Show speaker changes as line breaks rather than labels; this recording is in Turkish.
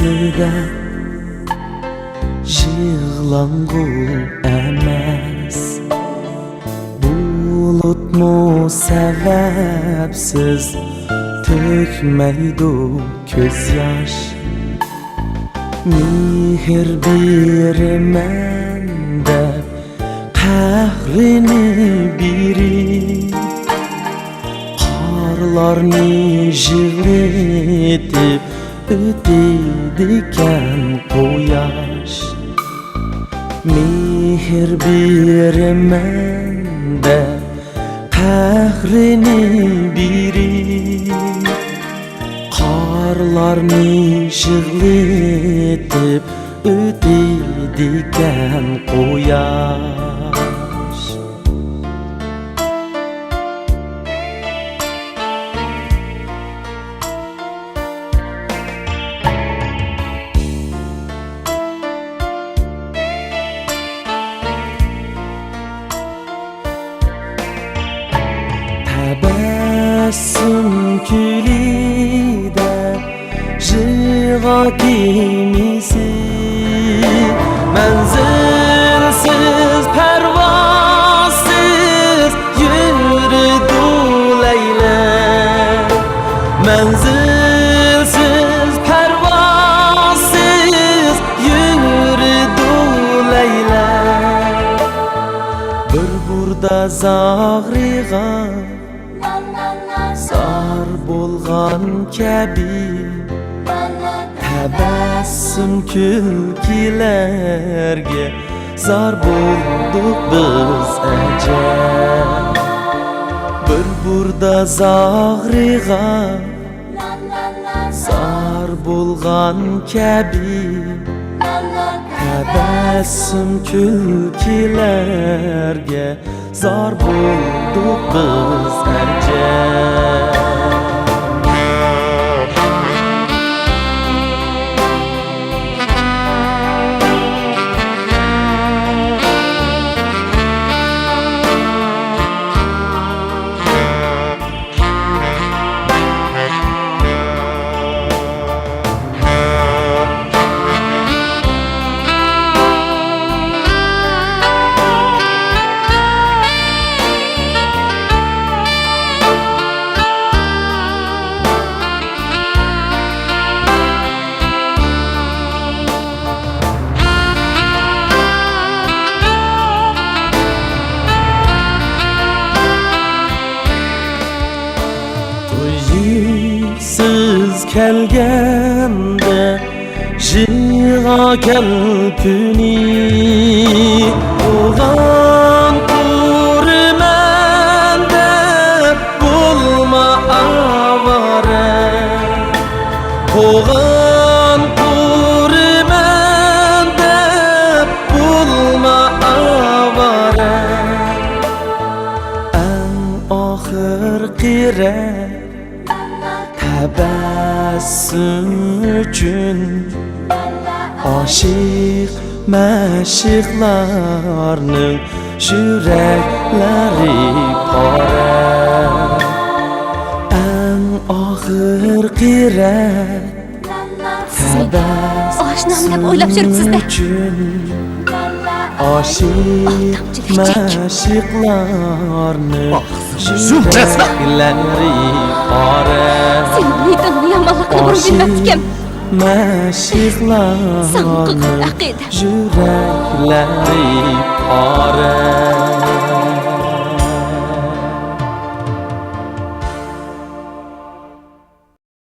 aslida yig'langu emas, bulutmu sebepsiz tökmeydu ko'z yosh. Mehr beraman deb qahrini biri, qorlarni yig'latib öteydiken quyosh. Mehr beraman deb qahrini biri, qorlarni yig'latib öteydiken quyosh. Tabassum külide jivatimizi, menzilsiz pervasız yürüdü Leyla. Menzilsiz pervasız yürüdü Leyla. Bir burada zagriga zar bolgan kabi, tabassum kulkilerge zar bulduk biz acab. Bir burada zagriga zar bolgan kabi, tabassum kulkilerge zar bulduk biz acab. Siz kelgende jiga kelpuni, oğan kurmen deb bulma avare. Oğan kurmen deb bulma avare. En ahirki tabassum üçün aşık meşiklarning yürekleri pora. En ahirki tabassum üçün aşık meşiklarning yürekleri pora.
Senin niyetini yamanlıkla bunu bilmezken
meşiklarning yürekleri pora.